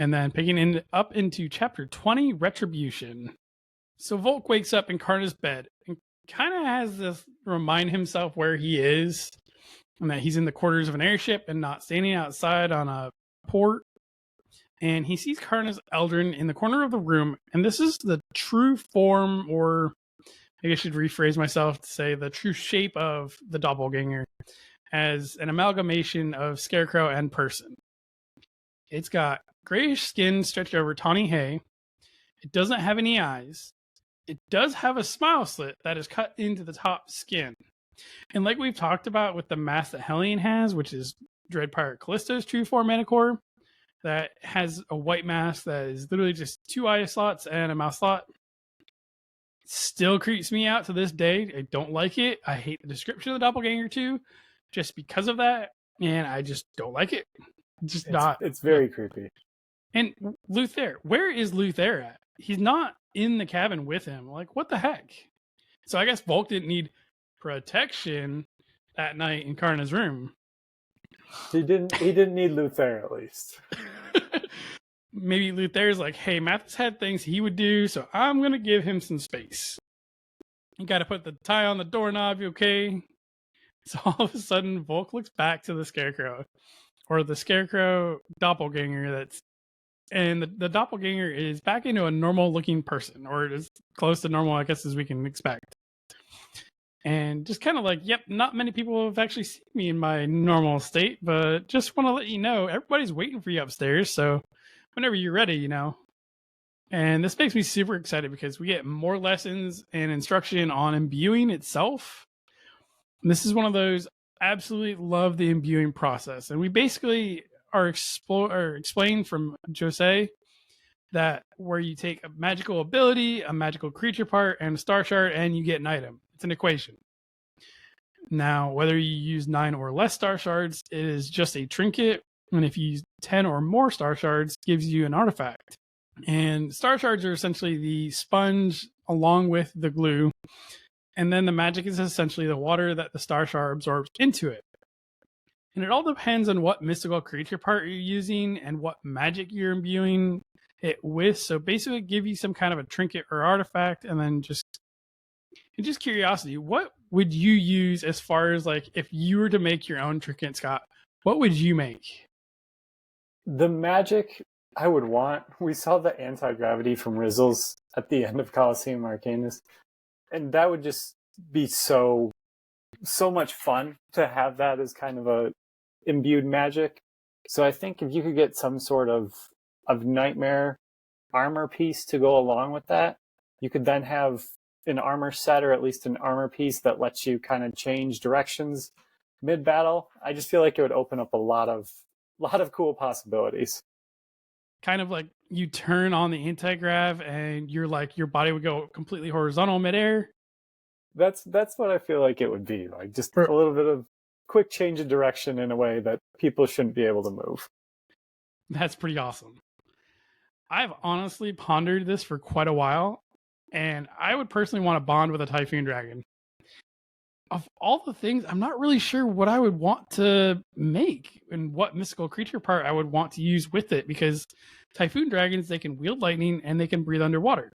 And then picking up into chapter 20, Retribution. So Volk wakes up in Karna's bed and kind of has this remind himself where he is and that he's in the quarters of an airship and not standing outside on a port. And he sees Karna's eldrin in the corner of the room. And this is the true form, or I guess I should rephrase myself to say the true shape of the doppelganger as an amalgamation of scarecrow and person. It's got grayish skin stretched over tawny hay. It doesn't have any eyes. It does have a smile slit that is cut into the top skin. And like we've talked about with the mask that Hellion has, which is Dread Pirate Callisto's true form manicore, that has a white mask that is literally just 2 eye slots and a mouth slot. Still creeps me out to this day. I don't like it. I hate the description of the doppelganger too, just because of that. And I just don't like it. It's very creepy. And Luthair, where is Luthair at? He's not in the cabin with him. Like, what the heck? So I guess Volk didn't need protection that night in Karna's room. He didn't need Luthair, at least. Maybe Luthair's like, hey, Mathis had things he would do, so I'm going to give him some space. You got to put the tie on the doorknob, okay? So all of a sudden, Volk looks back to the scarecrow, or the scarecrow doppelganger and the doppelganger is back into a normal looking person, or as close to normal, I guess, as we can expect. And just kind of like, yep, not many people have actually seen me in my normal state, but just want to let you know, everybody's waiting for you upstairs. So whenever you're ready, you know. And this makes me super excited because we get more lessons and instruction on imbuing itself. And this is one of those, absolutely love the imbuing process. And we basically are explained from Joze that where you take a magical ability, a magical creature part, and a star shard, and you get an item. It's an equation. Now, whether you use 9 or less star shards, it is just a trinket. And if you use 10 or more star shards, it gives you an artifact. And star shards are essentially the sponge along with the glue. And then the magic is essentially the water that the star shard absorbs into it. And it all depends on what mystical creature part you're using and what magic you're imbuing it with. So basically give you some kind of a trinket or artifact, and then just curiosity, what would you use as far as like if you were to make your own trinket, Scott? What would you make? The magic I would want, we saw the anti-gravity from Rizzles at the end of Colosseum Arcanus, and that would just be so much fun to have that as kind of a imbued magic. So I think if you could get some sort of nightmare armor piece to go along with that, you could then have an armor set, or at least an armor piece that lets you kind of change directions mid-battle. I just feel like it would open up a lot of cool possibilities. Kind of like you turn on the anti-grav and you're like, your body would go completely horizontal midair. That's what I feel like it would be. Like just a little bit of quick change of direction in a way that people shouldn't be able to move. That's pretty awesome. I've honestly pondered this for quite a while, and I would personally want to bond with a Typhoon Dragon. Of all the things, I'm not really sure what I would want to make and what mystical creature part I would want to use with it, because Typhoon Dragons, they can wield lightning and they can breathe underwater.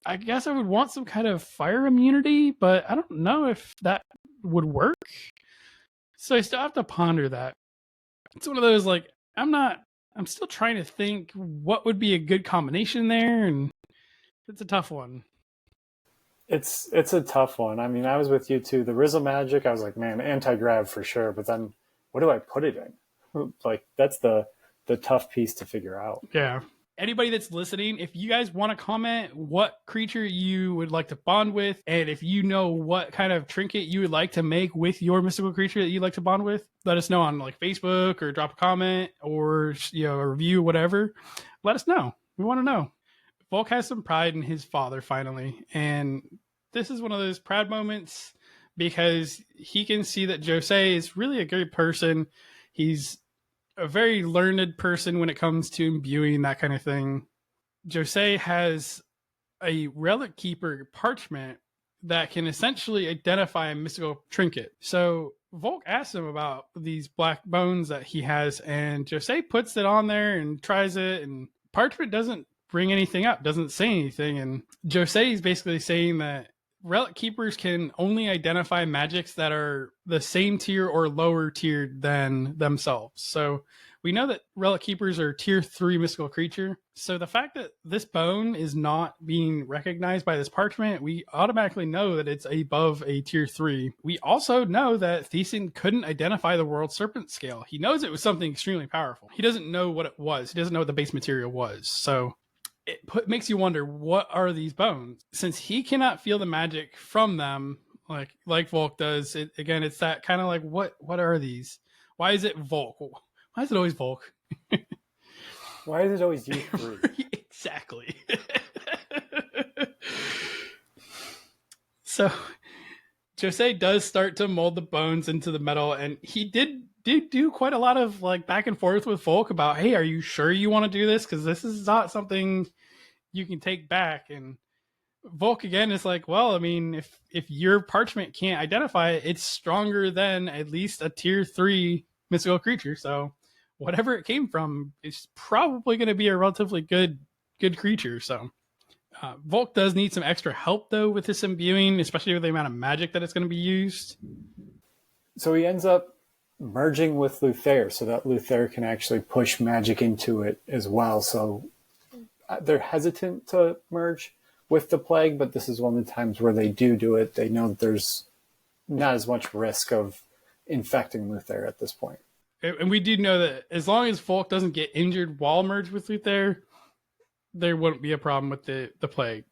I guess I would want some kind of fire immunity, but I don't know if that would work. So I still have to ponder that. It's one of those, like, I'm still trying to think what would be a good combination there, and it's a tough one. It's a tough one. I mean, I was with you too. The Rizzle magic, I was like, man, anti-grav for sure. But then what do I put it in? Like, that's the tough piece to figure out. Yeah. Anybody that's listening, if you guys want to comment what creature you would like to bond with, and if you know what kind of trinket you would like to make with your mystical creature that you'd like to bond with, let us know on like Facebook, or drop a comment, or a review, whatever. Let us know. We want to know. Volk has some pride in his father finally, and this is one of those proud moments because he can see that Joze is really a great person. He's a very learned person when it comes to imbuing, that kind of thing. Joze has a relic keeper parchment that can essentially identify a mystical trinket. So Volk asks him about these black bones that he has, and Joze puts it on there and tries it, and Parchment doesn't bring anything up, doesn't say anything, and Joze is basically saying that relic keepers can only identify magics that are the same tier or lower tiered than themselves. So we know that relic keepers are tier 3 mystical creature. So the fact that this bone is not being recognized by this parchment, we automatically know that it's above a tier 3. We also know that Thiessen couldn't identify the world serpent scale. He knows it was something extremely powerful. He doesn't know what it was. He doesn't know what the base material was. So makes you wonder, what are these bones? Since he cannot feel the magic from them, like Volk does, it's that kind of like, what are these? Why is it Volk? Why is it always Volk? Why is it always you three? Exactly. So Joze does start to mold the bones into the metal, and he did do quite a lot of like back and forth with Volk about, hey, are you sure you want to do this? Because this is not something you can take back. And Volk again is like, well, I mean, if your parchment can't identify it, it's stronger than at least a tier 3 mystical creature. So whatever it came from, it's probably going to be a relatively good creature. So Volk does need some extra help though with his imbuing, especially with the amount of magic that it's going to be used. So he ends up merging with Luthair so that Luthair can actually push magic into it as well. So they're hesitant to merge with the plague, but this is one of the times where they do it. They know that there's not as much risk of infecting Luthair at this point. And we do know that as long as Volk doesn't get injured while merged with Luthair, there wouldn't be a problem with the plague.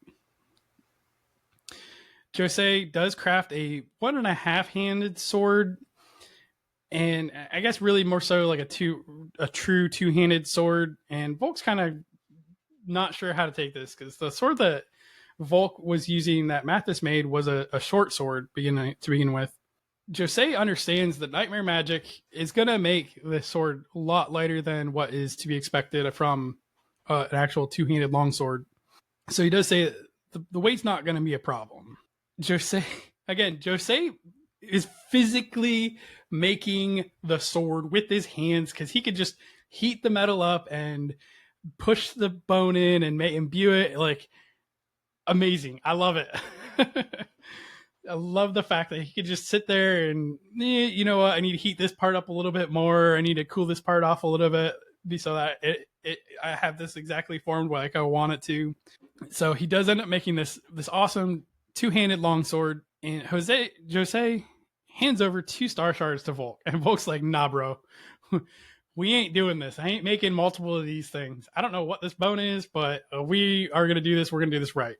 Joze does craft a 1.5-handed sword, and I guess really more so like a true 2-handed sword. And Volk's kind of not sure how to take this, because the sword that Volk was using that Mathis made was a short sword to begin with. Joze understands that nightmare magic is going to make this sword a lot lighter than what is to be expected from an actual 2-handed longsword. So he does say the weight's not going to be a problem. Joze is physically making the sword with his hands, because he could just heat the metal up and push the bone in and imbue it. Like, amazing. I love it. I love the fact that he could just sit there and, you know what, I need to heat this part up a little bit more. I need to cool this part off a little bit so that I have this exactly formed like I want it to. So he does end up making this awesome 2-handed longsword, and Joze hands over 2 star shards to Volk, and Volk's like, nah, bro, we ain't doing this. I ain't making multiple of these things. I don't know what this bone is, but we are going to do this. We're going to do this right.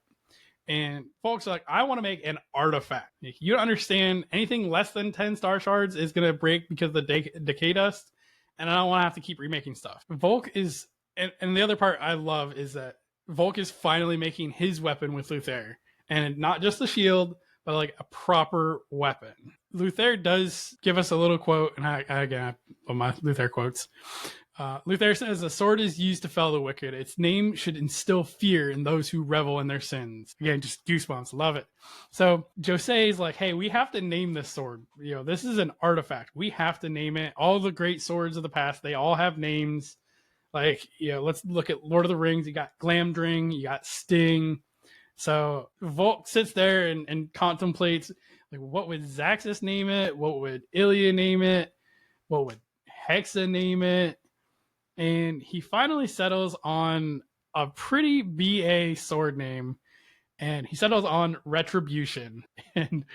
And Volk's like, I want to make an artifact. You don't understand, anything less than 10 star shards is going to break because of the decay dust, and I don't want to have to keep remaking stuff. Volk is, and the other part I love is that Volk is finally making his weapon with Luthair, and not just the shield, but like a proper weapon. Luthair does give us a little quote, and I love my Luthair quotes. Luthair says, "A sword is used to fell the wicked. Its name should instill fear in those who revel in their sins." Again, just goosebumps. Love it. So Joze is like, hey, we have to name this sword. You know, this is an artifact. We have to name it. All the great swords of the past, they all have names. Like, you know, let's look at Lord of the Rings. You got Glamdring, you got Sting. So Volk sits there and contemplates, like, what would Zaxxas name it? What would Ilya name it? What would Hexa name it? And he finally settles on a pretty BA sword name, and he settles on Retribution. And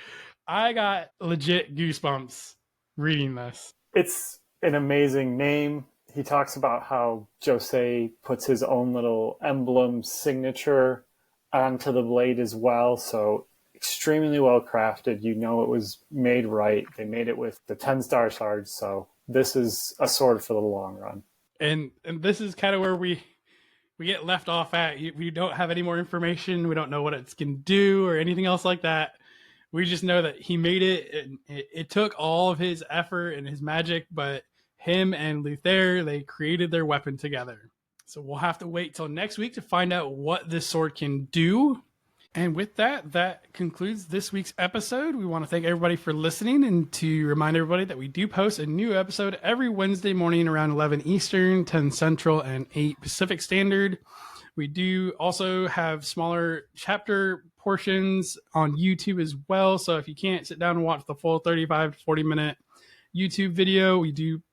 I got legit goosebumps reading this. It's an amazing name. He talks about how Joze puts his own little emblem signature onto the blade as well. So extremely well crafted. You know it was made right. They made it with the 10 star shards. So this is a sword for the long run. And this is kind of where we get left off at. We don't have any more information. We don't know what it's going to do or anything else like that. We just know that he made it. And it took all of his effort and his magic, but him and Luthair, they created their weapon together. So we'll have to wait till next week to find out what this sword can do. And with that, that concludes this week's episode. We want to thank everybody for listening and to remind everybody that we do post a new episode every Wednesday morning around 11 Eastern, 10 Central, and 8 Pacific Standard. We do also have smaller chapter portions on YouTube as well. So if you can't sit down and watch the full 35 to 40 minute YouTube video, we do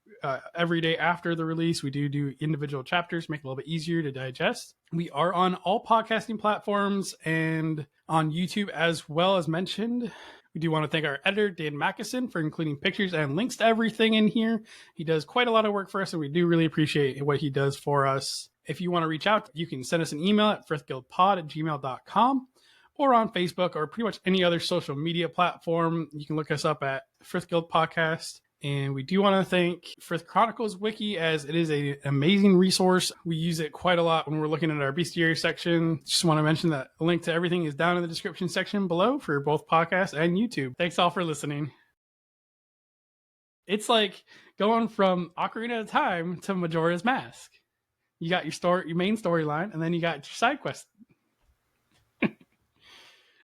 every day after the release, we do individual chapters, make it a little bit easier to digest. We are on all podcasting platforms and on YouTube as well, as mentioned. We do want to thank our editor, Dan Mackison, for including pictures and links to everything in here. He does quite a lot of work for us, and we do really appreciate what he does for us. If you want to reach out, you can send us an email at frithguildpod@gmail.com or on Facebook or pretty much any other social media platform. You can look us up at Frith Guild Podcast. And we do want to thank Frith Chronicles Wiki, as it is an amazing resource. We use it quite a lot when we're looking at our bestiary section. Just want to mention that a link to everything is down in the description section below for both podcasts and YouTube. Thanks all for listening. It's like going from Ocarina of Time to Majora's Mask. You got your main storyline, and then you got your side quest